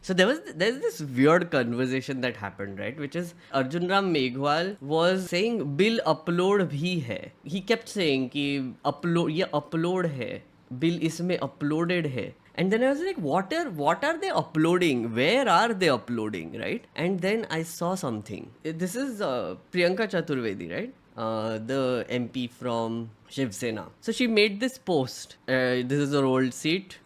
So there's this weird conversation that happened, right? Which is Arjun Ram Meghwal was saying bill upload bhi hai. He kept saying कि upload ये upload है, bill इसमें uploaded है. And then I was like, what are they uploading? Where are they uploading, right? And then I saw something. This is Priyanka Chaturvedi, right? The MP from Shiv Sena. So she made this post. This is her old seat.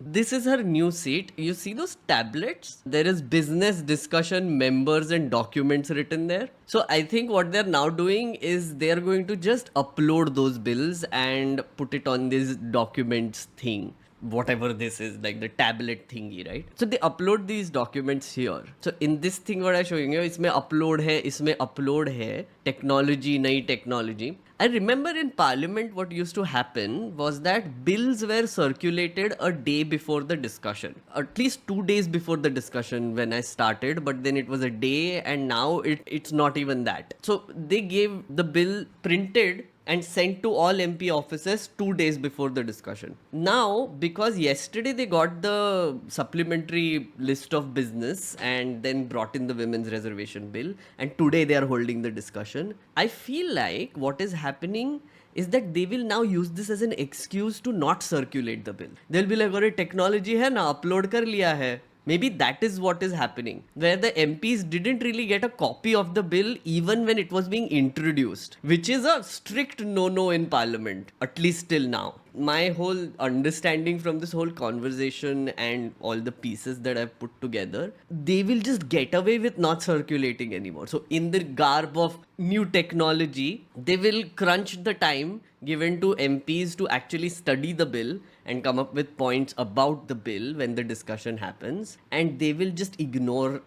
This is her new seat. You see those tablets? There is business discussion, members, and documents written there. So I think what they're now doing is they're going to just upload those bills and put it on this documents thing. Whatever this is, like the tablet thingy, right? So they upload these documents here. So in this thing what I'm showing you, इसमें upload है, technology, नई technology. I remember in Parliament what used to happen was that bills were circulated a day before the discussion. At least 2 days before the discussion when I started, but then it was a day and now it's not even that. So they gave the bill printed and sent to all MP offices 2 days before the discussion. Now, because yesterday they got the supplementary list of business and then brought in the women's reservation bill, and today they are holding the discussion, I feel like what is happening is that they will now use this as an excuse to not circulate the bill. They'll be like, "अरे technology है ना, upload कर लिया है." Maybe that is what is happening, where the MPs didn't really get a copy of the bill even when it was being introduced, which is a strict no-no in Parliament, at least till now. My whole understanding from this whole conversation and all the pieces that I've put together, they will just get away with not circulating anymore. So in the garb of new technology, they will crunch the time given to MPs to actually study the bill and come up with points about the bill when the discussion happens, and they will just ignore,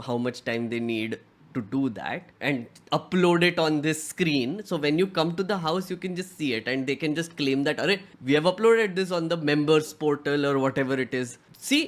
how much time they need to do that and upload it on this screen. So when you come to the house, you can just see it and they can just claim that, "Arey, we have uploaded this on the members portal," or whatever it is. See,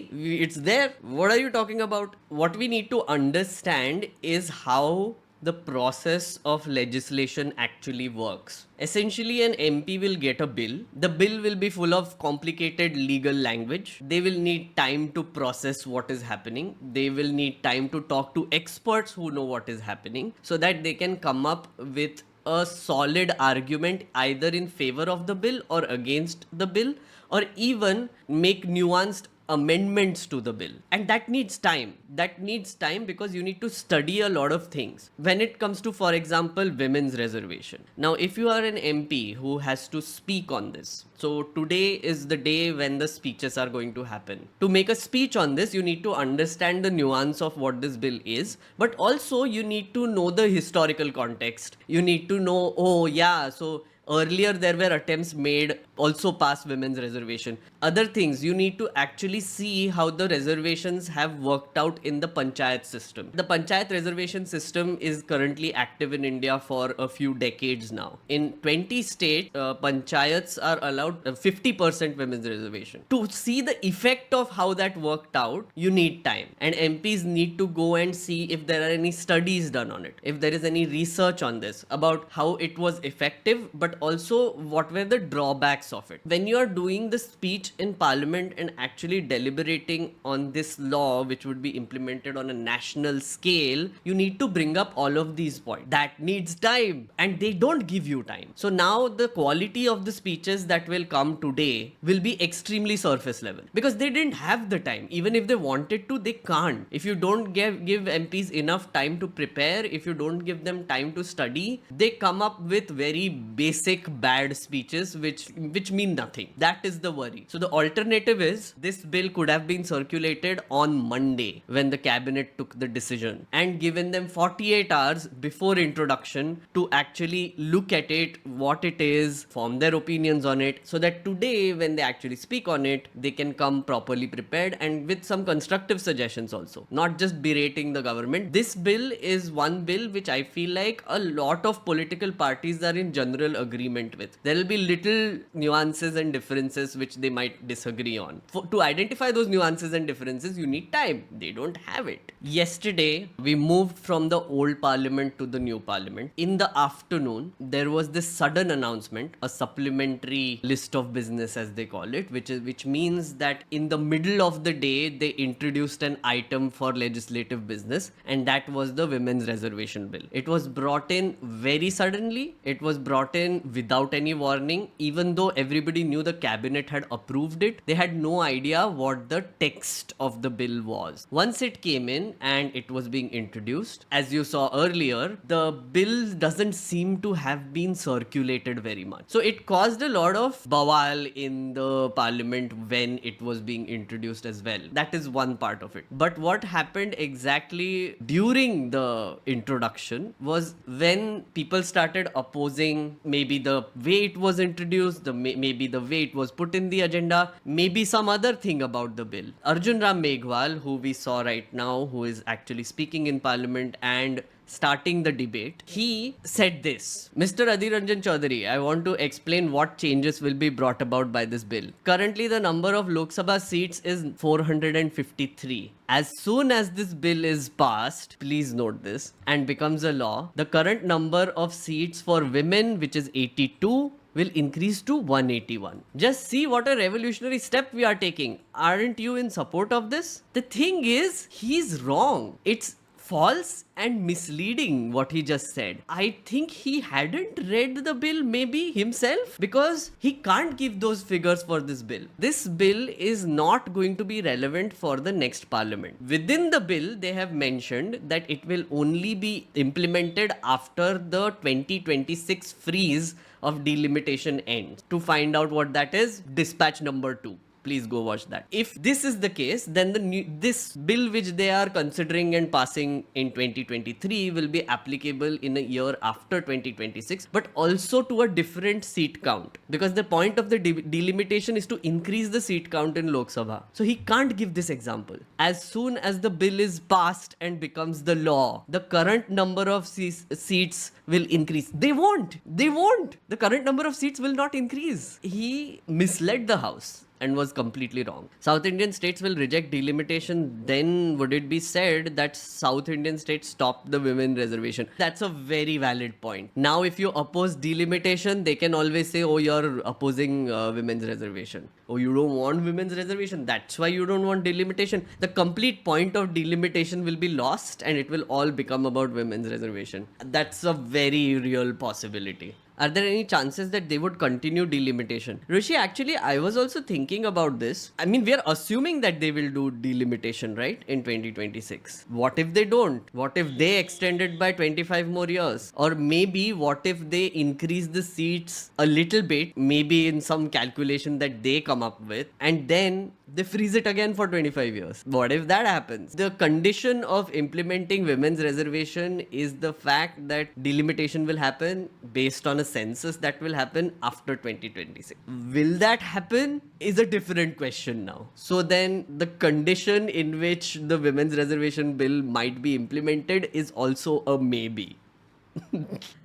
it's there. What are you talking about? What we need to understand is how the process of legislation actually works. Essentially, an MP will get a bill. The bill will be full of complicated legal language. They will need time to process what is happening. They will need time to talk to experts who know what is happening so that they can come up with a solid argument either in favor of the bill or against the bill, or even make nuanced amendments to the bill. And that needs time. That needs time because you need to study a lot of things. When it comes to, for example, women's reservation. Now, if you are an MP who has to speak on this, so today is the day when the speeches are going to happen. To make a speech on this, you need to understand the nuance of what this bill is, but also you need to know the historical context. You need to know, oh yeah, so earlier there were attempts made also pass women's reservation. Other things, you need to actually see how the reservations have worked out in the panchayat system. The panchayat reservation system is currently active in India for a few decades now. In 20 states, panchayats are allowed 50% women's reservation. To see the effect of how that worked out, you need time. And MPs need to go and see if there are any studies done on it, if there is any research on this about how it was effective, but also what were the drawbacks of it. When you are doing the speech in Parliament and actually deliberating on this law, which would be implemented on a national scale, you need to bring up all of these points. That needs time, and they don't give you time. So now the quality of the speeches that will come today will be extremely surface level because they didn't have the time. Even if they wanted to, they can't. If you don't give MPs enough time to prepare, if you don't give them time to study, they come up with very basic bad speeches which mean nothing. That is the worry. So the alternative is this bill could have been circulated on Monday when the cabinet took the decision and given them 48 hours before introduction to actually look at it, what it is, form their opinions on it, so that today when they actually speak on it, they can come properly prepared and with some constructive suggestions also, not just berating the government. This bill is one bill which I feel like a lot of political parties are in general agreement agreement with. There will be little nuances and differences which they might disagree on. To identify those nuances and differences, you need time. They don't have it. Yesterday, we moved from the old parliament to the new parliament. In the afternoon, there was this sudden announcement, a supplementary list of business as they call it, which means that in the middle of the day, they introduced an item for legislative business, and that was the women's reservation bill. It was brought in very suddenly. It was brought in without any warning. Even though everybody knew the cabinet had approved it, they had no idea what the text of the bill was. Once it came in and it was being introduced, as you saw earlier, the bill doesn't seem to have been circulated very much. So it caused a lot of bawal in the parliament when it was being introduced as well. That is one part of it. But what happened exactly during the introduction was when people started opposing maybe the way it was introduced, maybe the way it was put in the agenda, maybe some other thing about the bill. Arjun Ram Meghwal, who we saw right now, who is actually speaking in parliament and starting the debate, he said this: Mr. Adhir Ranjan Chaudhary, I want to explain what changes will be brought about by this bill. Currently, the number of Lok Sabha seats is 453. As soon as this bill is passed, please note this, and becomes a law, the current number of seats for women, which is 82, will increase to 181. Just see what a revolutionary step we are taking. Aren't you in support of this? The thing is, he's wrong. It's false and misleading what he just said. I think he hadn't read the bill maybe himself, because he can't give those figures for this bill. This bill is not going to be relevant for the next parliament. Within the bill, they have mentioned that it will only be implemented after the 2026 freeze of delimitation ends. To find out what that is, dispatch number 2. Please go watch that. If this is the case, then this bill which they are considering and passing in 2023 will be applicable in a year after 2026, but also to a different seat count, because the point of the delimitation is to increase the seat count in Lok Sabha. So he can't give this example. As soon as the bill is passed and becomes the law, the current number of seats will increase. They won't. The current number of seats will not increase. He misled the House and was completely wrong. South Indian states will reject delimitation, then would it be said that South Indian states stopped the women reservation? That's a very valid point. Now, if you oppose delimitation, they can always say, oh, you're opposing women's reservation. Oh, you don't want women's reservation. That's why you don't want delimitation. The complete point of delimitation will be lost and it will all become about women's reservation. That's a very real possibility. Are there any chances that they would continue delimitation? Rishi, actually, I was also thinking about this. I mean, we are assuming that they will do delimitation, right, in 2026. What if they don't? What if they extend it by 25 more years? Or maybe what if they increase the seats a little bit, maybe in some calculation that they come up with, and then they freeze it again for 25 years. What if that happens? The condition of implementing women's reservation is the fact that delimitation will happen based on a census that will happen after 2026. Will that happen is a different question now. So then the condition in which the women's reservation bill might be implemented is also a maybe.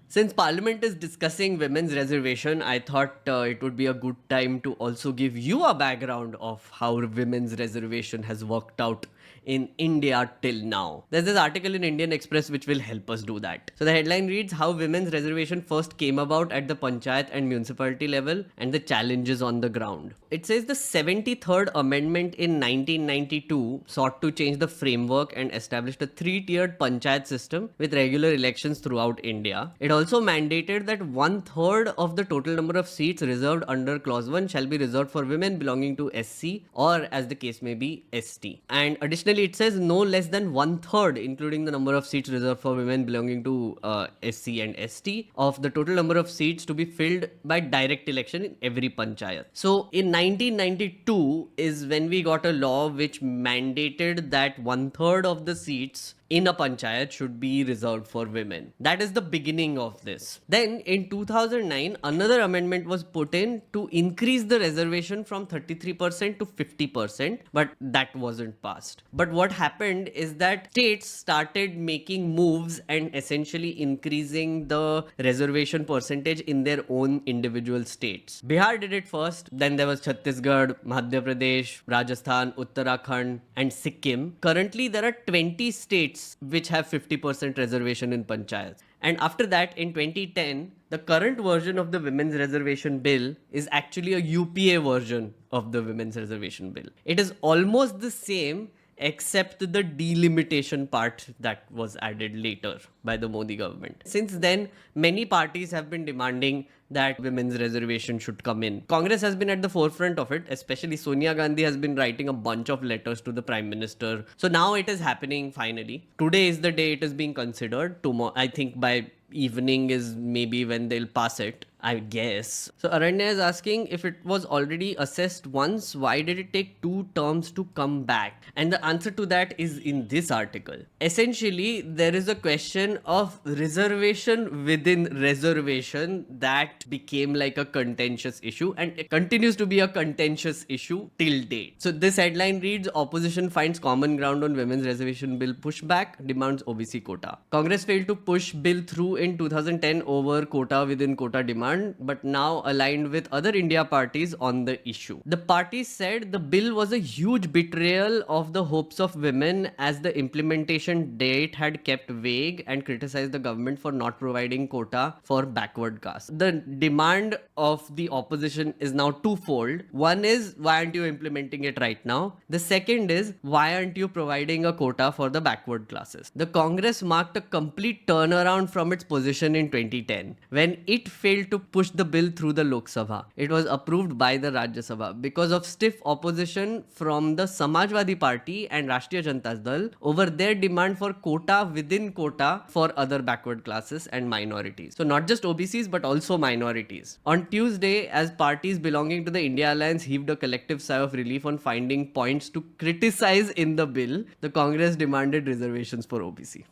Since Parliament is discussing women's reservation, I thought it would be a good time to also give you a background of how women's reservation has worked out in India till now. There's this article in Indian Express which will help us do that. So the headline reads, how women's reservation first came about at the panchayat and municipality level and the challenges on the ground. It says the 73rd amendment in 1992 sought to change the framework and established a 3-tiered panchayat system with regular elections throughout India. It also mandated that 1/3 of the total number of seats reserved under clause 1 shall be reserved for women belonging to SC or, as the case may be, ST. And additionally, it says no less than 1/3, including the number of seats reserved for women belonging to SC and ST, of the total number of seats to be filled by direct election in every panchayat. So in 1992 is when we got a law which mandated that 1/3 of the seats in a panchayat should be reserved for women. That is the beginning of this. Then in 2009, another amendment was put in to increase the reservation from 33% to 50%, but that wasn't passed. But what happened is that states started making moves and essentially increasing the reservation percentage in their own individual states. Bihar did it first, then there was Chhattisgarh, Madhya Pradesh, Rajasthan, Uttarakhand, and Sikkim. Currently, there are 20 states which have 50% reservation in panchayats. And after that, in 2010, the current version of the Women's Reservation Bill is actually a UPA version of the Women's Reservation Bill. It is almost the same except the delimitation part that was added later by the Modi government. Since then, many parties have been demanding that women's reservation should come in. Congress has been at the forefront of it, especially Sonia Gandhi has been writing a bunch of letters to the Prime Minister. So now it is happening finally. Today is the day it is being considered. Tomorrow, I think by evening is maybe when they'll pass it, I guess. So Aranya is asking, if it was already assessed once, why did it take 2 terms to come back? And the answer to that is in this article. Essentially, there is a question of reservation within reservation that became like a contentious issue, and it continues to be a contentious issue till date. So this headline reads, opposition finds common ground on women's reservation bill pushback, demands OBC quota. Congress failed to push bill through in 2010 over quota within quota demand, but now aligned with other India parties on the issue. The parties said the bill was a huge betrayal of the hopes of women as the implementation date had kept vague, and criticized the government for not providing quota for backward castes. The demand of the opposition is now twofold. One is, why aren't you implementing it right now? The second is, why aren't you providing a quota for the backward classes? The Congress marked a complete turnaround from its position in 2010 when it failed to push the bill through the Lok Sabha. It was approved by the Rajya Sabha because of stiff opposition from the Samajwadi Party and Rashtriya Janata Dal over their demand for quota within quota for other backward classes and minorities. So not just OBCs but also minorities. On Tuesday, as parties belonging to the India Alliance heaved a collective sigh of relief on finding points to criticize in the bill, the Congress demanded reservations for OBC.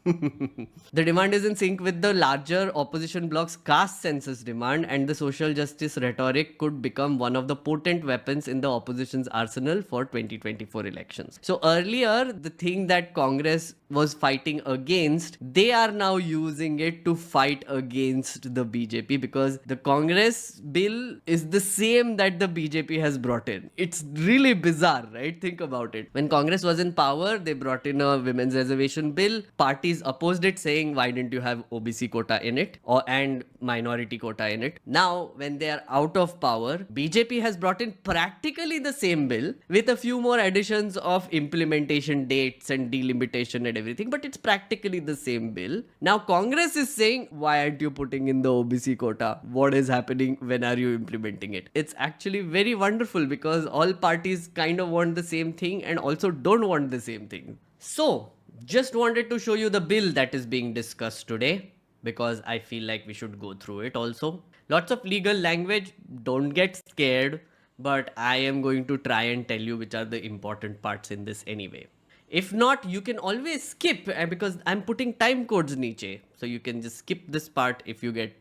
The demand is in sync with the larger opposition bloc's caste census demand, and the social justice rhetoric could become one of the potent weapons in the opposition's arsenal for 2024 elections. So earlier, the thing that Congress was fighting against, they are now using it to fight against the BJP, because the Congress bill is the same that the BJP has brought in. It's really bizarre, right? Think about it. When Congress was in power, they brought in a women's reservation bill. Parties opposed it, saying, why didn't you have OBC quota in it and minority quota in it? Now, when they are out of power, BJP has brought in practically the same bill with a few more additions of implementation dates and delimitation and everything, but it's practically the same bill. Now, Congress is saying, why aren't you putting in the OBC quota? What is happening? When are you implementing it? It's actually very wonderful because all parties kind of want the same thing and also don't want the same thing. So, just wanted to show you the bill that is being discussed today, because I feel like we should go through it also. Lots of legal language, don't get scared, but I am going to try and tell you which are the important parts in this anyway. If not, you can always skip, because I'm putting time codes niche, so you can just skip this part if you get,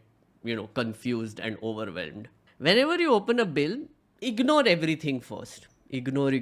confused and overwhelmed. Whenever you open a bill, ignore everything first. Ignore,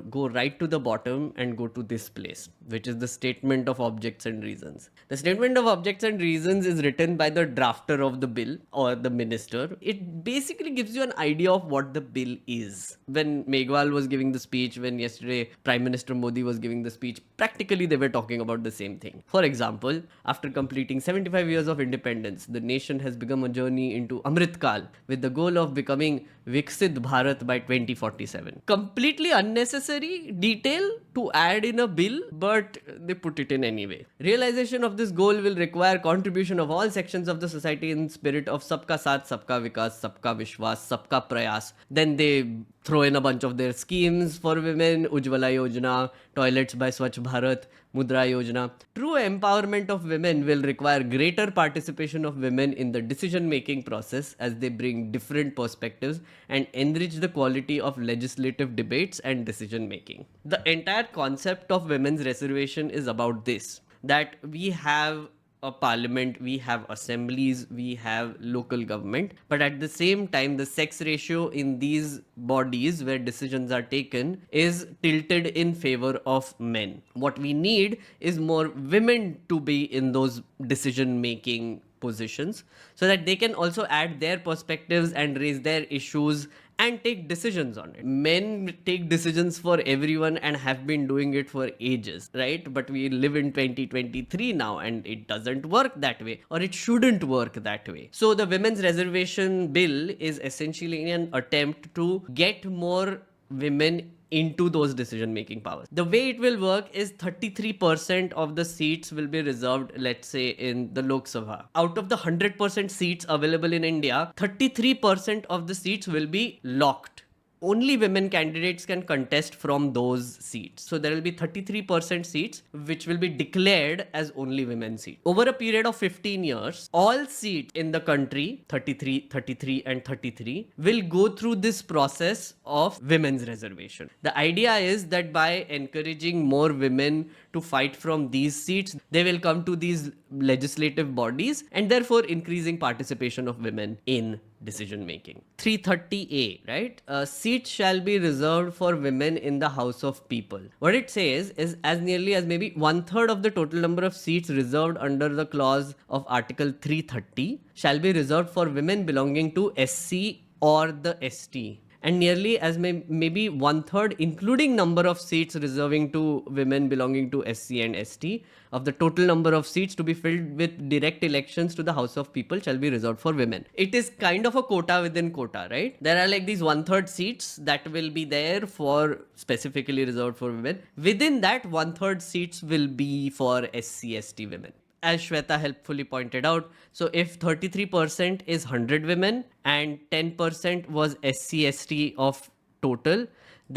go right to the bottom and go to this place, which is the statement of objects and reasons. The statement of objects and reasons is written by the drafter of the bill or the minister. It basically gives you an idea of what the bill is. When Meghwal was giving the speech, when yesterday Prime Minister Modi was giving the speech, practically they were talking about the same thing. For example, after completing 75 years of independence, the nation has begun a journey into Amrit Kal with the goal of becoming Viksit Bharat by 2047. Completely unnecessary detail to add in a bill, but they put it in anyway. Realization of this goal will require contribution of all sections of the society in spirit of Sabka Saath, Sabka Vikas, Sabka Vishwas, Sabka Prayas. Then they throw in a bunch of their schemes for women, Ujjwala Yojana, toilets by Swachh Bharat, Mudra Yojana. True empowerment of women will require greater participation of women in the decision-making process as they bring different perspectives and enrich the quality of legislative debates and decision-making. The entire entire concept of women's reservation is about this, that we have a parliament, we have assemblies, we have local government, but at the same time, the sex ratio in these bodies where decisions are taken is tilted in favor of men. What we need is more women to be in those decision making positions so that they can also add their perspectives and raise their issues and take decisions on it. Men take decisions for everyone and have been doing it for ages, right? But we live in 2023 now and it doesn't work that way, or it shouldn't work that way. So the women's reservation bill is essentially an attempt to get more women into those decision-making powers. The way it will work is 33% of the seats will be reserved, let's say, in the Lok Sabha. Out of the 100% seats available in India, 33% of the seats will be locked. Only women candidates can contest from those seats. So there will be 33% seats which will be declared as only women seats. Over a period of 15 years, all seats in the country, 33, 33 and 33, will go through this process of women's reservation. The idea is that by encouraging more women to fight from these seats, they will come to these legislative bodies and therefore increasing participation of women in decision making. 330A, right? Seats shall be reserved for women in the House of People. What it says is as nearly as maybe 1/3 of the total number of seats reserved under the clause of Article 330 shall be reserved for women belonging to SC or the ST. And nearly as maybe 1/3, including number of seats reserving to women belonging to SC and ST, of the total number of seats to be filled with direct elections to the House of People shall be reserved for women. It is kind of a quota within quota, right? There are like these 1/3 seats that will be there for specifically reserved for women. Within that, 1/3 seats will be for SC, ST women. As Shweta helpfully pointed out, so if 33% is 100 women and 10% was SC, ST of total,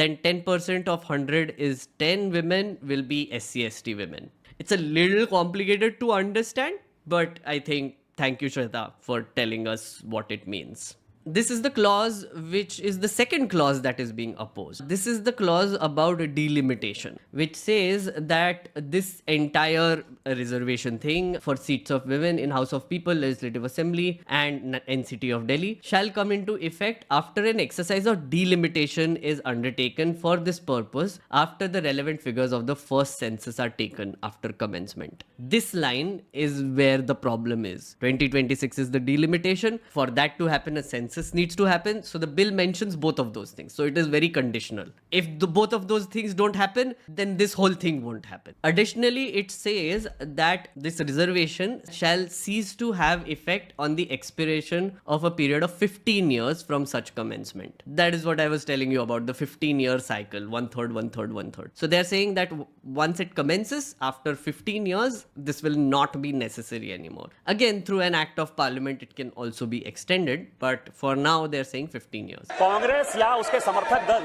then 10% of 100 is 10 women will be SC, ST women. It's a little complicated to understand, but I think thank you, Shweta, for telling us what it means. This is the clause which is the second clause that is being opposed. This is the clause about delimitation, which says that this entire reservation thing for seats of women in House of People, Legislative Assembly and NCT of Delhi shall come into effect after an exercise of delimitation is undertaken for this purpose after the relevant figures of the first census are taken after commencement. This line is where the problem is. 2026 is the delimitation. For that to happen, a census needs to happen. So the bill mentions both of those things. So it is very conditional. If both of those things don't happen, then this whole thing won't happen. Additionally, it says that this reservation shall cease to have effect on the expiration of a period of 15 years from such commencement. That is what I was telling you about, the 15-year cycle, 1/3, 1/3, 1/3. So they're saying that once it commences, after 15 years, this will not be necessary anymore. Again, through an act of parliament, it can also be extended, but for now they're saying 15 years. Congress या उसके समर्थक दल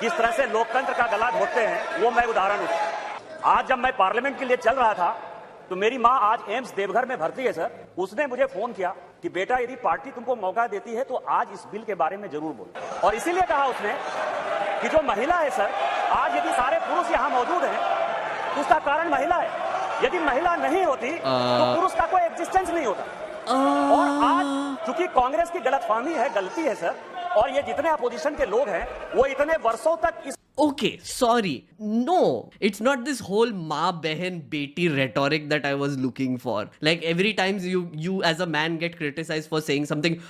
किस तरह से लोकतंत्र का गला घोटते हैं, वो मैं उदाहरण हूं। आज जब मैं पार्लियामेंट के लिए चल रहा था तो मेरी मां आज एम्स देवघर में भर्ती है सर। उसने मुझे फोन किया कि बेटा यदि पार्टी तुमको मौका देती है तो आज इस बिल के बारे में जरूर बोलो। और इसीलिए कहा उसने कि जो महिला है सर, आज यदि सारे पुरुष यहां मौजूद हैं तो उसका कारण महिला है। यदि महिला नहीं होती तो पुरुष का कोई एग्जिस्टेंस नहीं होता। और आज चूंकि कांग्रेस की गलतफहमी है, गलती है सर, और ये जितने अपोजिशन के लोग हैं वो इतने वर्षों तक इस Okay, sorry. No, it's not this whole ma behan beti rhetoric that I was looking for. Like every time you as a man get criticized for saying something,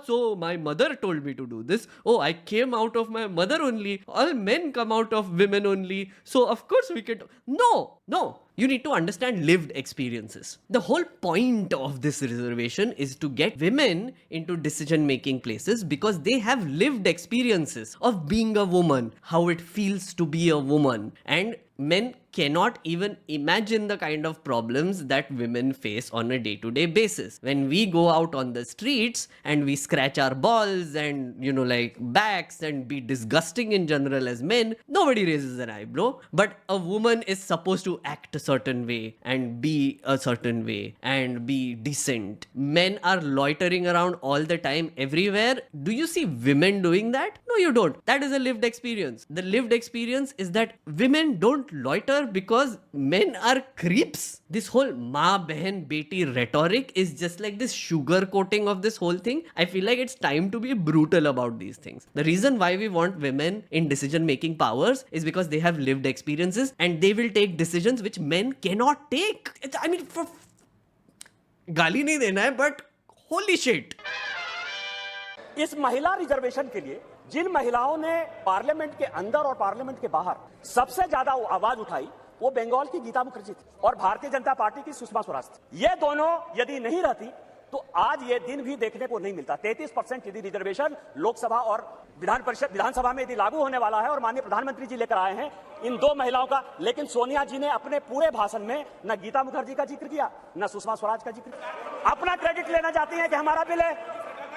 so my mother told me to do this. Oh, I came out of my mother only. All men come out of women only. So of course we can. No. You need to understand lived experiences. The whole point of this reservation is to get women into decision-making places because they have lived experiences of being a woman, how it feels to be a woman. And men cannot even imagine the kind of problems that women face on a day-to-day basis. When we go out on the streets and we scratch our balls and, like backs and be disgusting in general as men, nobody raises an eyebrow. But a woman is supposed to act a certain way and be a certain way and be decent. Men are loitering around all the time everywhere. Do you see women doing that? No, you don't. That is a lived experience. The lived experience is that women don't loiter because men are creeps. This whole maa behan beti rhetoric is just like this sugar coating of this whole thing. I feel like it's time to be brutal about these things. The reason why we want women in decision making powers is because they have lived experiences and they will take decisions which men cannot take. गाली नहीं देना है, but holy shit. इस महिला reservation के लिए जिन महिलाओं ने पार्लियामेंट के अंदर और पार्लियामेंट के बाहर सबसे ज्यादा आवाज उठाई, वो बंगाल की गीता मुखर्जी थी और भारतीय जनता पार्टी की सुषमा स्वराज थी। ये दोनों यदि नहीं रहती तो आज ये दिन भी देखने को नहीं मिलता। 33% यदि रिजर्वेशन लोकसभा और विधानसभा में यदि लागू होने वाला है और माननीय प्रधानमंत्री जी लेकर आए हैं इन दो महिलाओं का, लेकिन सोनिया जी ने अपने पूरे भाषण में न गीता मुखर्जी का जिक्र किया न सुषमा स्वराज का जिक्र किया। अपना क्रेडिट लेना चाहती है कि हमारा बिल है,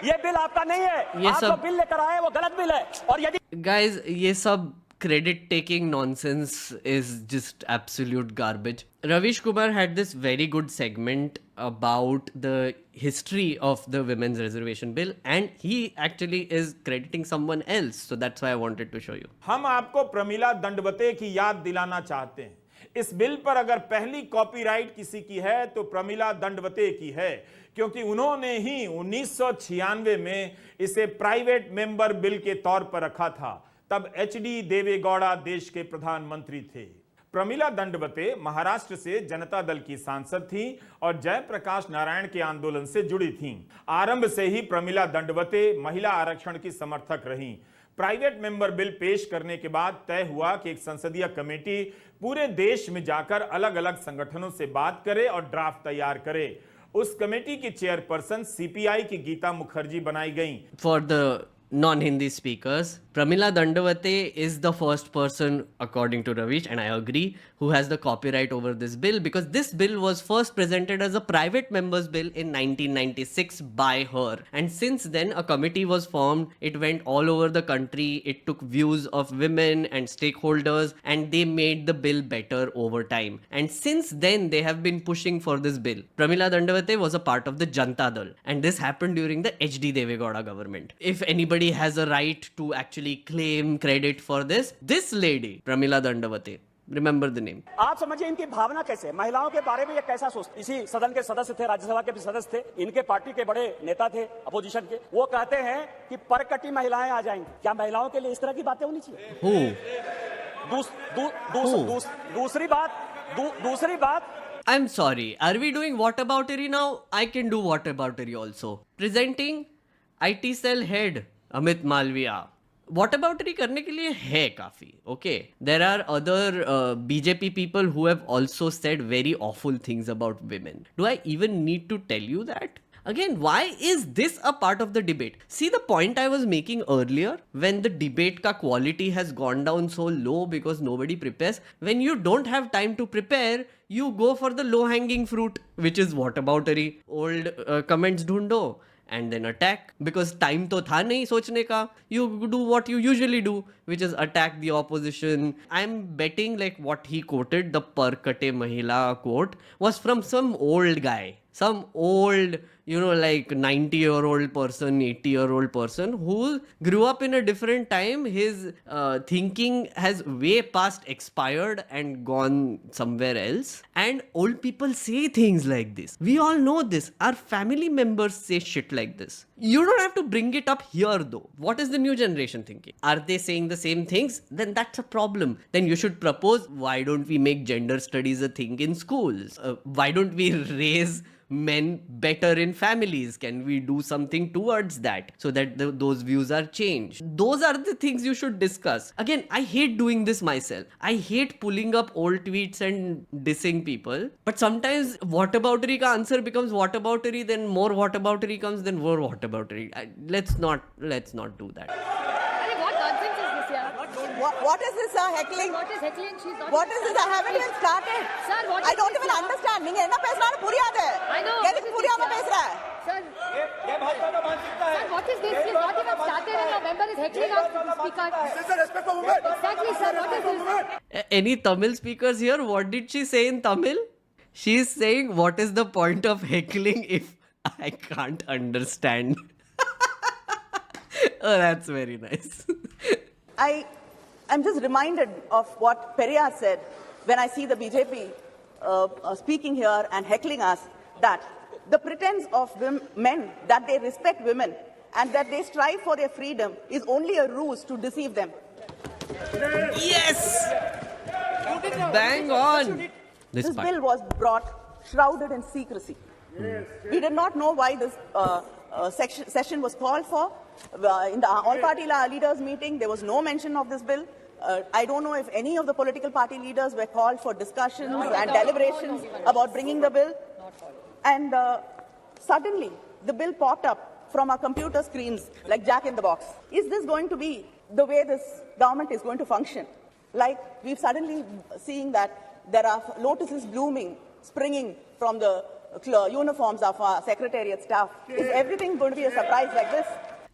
ये बिल आपका नहीं है, आप जो बिल लेकर आए वो गलत बिल है। और यदि गाइस ये सब credit taking nonsense is just absolute garbage. Ravish Kumar had this very good segment about the history of the women's reservation bill and he actually is crediting someone else, so that's why I wanted to show you. हम आपको प्रमिला दंडवते की याद दिलाना चाहते हैं। इस bill पर अगर पहली कॉपीराइट किसी की है तो प्रमिला दंडवते की है, क्योंकि उन्होंने ही 1996 में इसे प्राइवेट मेंबर बिल के तौर पर रखा था। तब एचडी देवेगौड़ा देश के प्रधानमंत्री थे। प्रमिला दंडवते महाराष्ट्र से जनता दल की सांसद थीं और जयप्रकाश नारायण के आंदोलन से जुड़ी थीं। आरंभ से ही प्रमिला दंडवते महिला आरक्षण की समर्थक रहीं। प्राइवेट मेंबर बिल पेश करने के बाद तय हुआ कि एक संसदीय कमेटी पूरे देश में जाकर अलग अलग संगठनों से बात करे और ड्राफ्ट तैयार करे। उस कमेटी की चेयरपर्सन सीपीआई की गीता मुखर्जी बनाई गईं। For the non-Hindi speakers, Pramila Dandavate is the first person, according to Ravish, and I agree, who has the copyright over this bill because this bill was first presented as a private member's bill in 1996 by her. And since then, a committee was formed. It went all over the country. It took views of women and stakeholders and they made the bill better over time. And since then, they have been pushing for this bill. Pramila Dandavate was a part of the Janata Dal and this happened during the HD Devegowda government. If anybody has a right to actually claim credit for this lady, Pramila Dandavate. Remember the name. आप समझिए इनकी भावना कैसे, महिलाओं के बारे में ये कैसा सोचते। इसी सदन के सदस्य थे, राज्यसभा के भी सदस्य थे, इनके पार्टी के बड़े नेता थे अपोजिशन के। वो कहते हैं कि परकटी महिलाएं आ जाएंगी। क्या महिलाओं के लिए इस तरह की बातें होनी चाहिए? दूसरी बात I'm sorry, are we doing whataboutery now? I can do whataboutery also. Presenting IT cell head Amit Malviya. Whataboutery करने के लिए है काफी. Okay, there are other BJP people who have also said very awful things about women. Do I even need to tell you that? Again, why is this a part of the debate? See the point I was making earlier when the debate ka quality has gone down so low because nobody prepares. When you don't have time to prepare, you go for the low hanging fruit, which is whataboutery. Old comments dhundo and then attack because time to tha nahi sochne ka. You do what you usually do, which is attack the opposition. I'm betting like what he quoted, the Parkate Mahila quote, was from some old guy. Some old, like 90-year-old person, 80-year-old person who grew up in a different time. His thinking has way past expired and gone somewhere else. And old people say things like this. We all know this. Our family members say shit like this. You don't have to bring it up here though. What is the new generation thinking? Are they saying the same things? Then that's a problem. Then you should propose, why don't we make gender studies a thing in schools? Why don't we raise men better in families? Can we do something towards that so that those views are changed? Those are the things you should discuss. Again, I hate doing this myself. I hate pulling up old tweets and dissing people. But sometimes whataboutery ka answer becomes whataboutery, then more whataboutery comes, then more whataboutery. Let's not do that. What nonsense is this here? What is this heckling? What is heckling? She's not. What is this? I haven't even started. Sir, what I is don't this even now? understand. நீங்க என்ன பேசுறான்னு புரியாது. I know. எனக்கு புரியாம பேசுறேன். Sir, sir, what is this? She's not even started and a member is heckling us to the speaker. This is the respect for women. Exactly, sir. What is this? Any Tamil speakers here? What did she say in Tamil? She's saying, what is the point of heckling if I can't understand? Oh, that's very nice. I'm just reminded of what Periyar said when I see the BJP speaking here and heckling us, that the pretense of men that they respect women and that they strive for their freedom is only a ruse to deceive them. Yes! Bang on! This bill was brought shrouded in secrecy. We did not know why this session was called for. In the all-party leaders meeting, there was no mention of this bill. I don't know if any of the political party leaders were called for discussions and deliberations about bringing the bill. And suddenly, the bill popped up from our computer screens like Jack in the Box. Is this going to be the way this government is going to function? Like, we've suddenly seeing that there are lotuses blooming, springing from the uniforms of our secretariat staff. Is everything going to be a surprise like this?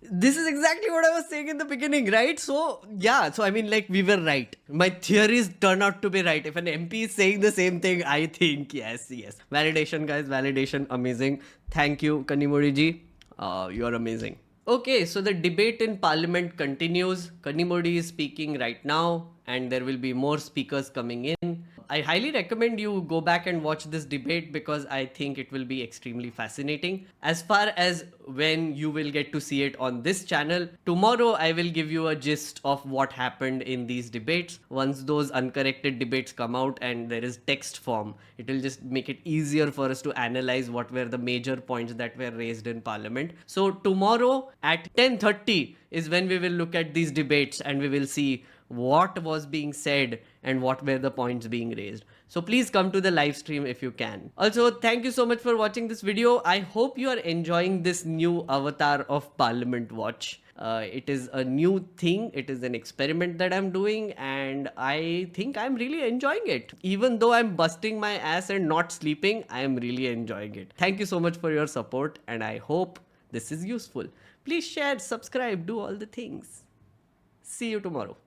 This is exactly what I was saying in the beginning, right? So, yeah, so I mean, like, we were right. My theories turn out to be right. If an MP is saying the same thing, I think, yes. Validation, guys, validation, amazing. Thank you, Kanimozhi ji. You're amazing. Okay, so the debate in Parliament continues. Kanimozhi is speaking right now, and there will be more speakers coming in. I highly recommend you go back and watch this debate because I think it will be extremely fascinating. As far as when you will get to see it on this channel, tomorrow I will give you a gist of what happened in these debates. Once those uncorrected debates come out and there is text form, it will just make it easier for us to analyze what were the major points that were raised in Parliament. So tomorrow at 10:30 is when we will look at these debates and we will see what was being said and what were the points being raised. So please come to the live stream if you can. Also, thank you so much for watching this video. I hope you are enjoying this new avatar of Parliament Watch. It is a new thing. It is an experiment that I'm doing and I think I'm really enjoying it. Even though I'm busting my ass and not sleeping, I am really enjoying it. Thank you so much for your support and I hope this is useful. Please share, subscribe, do all the things. See you tomorrow.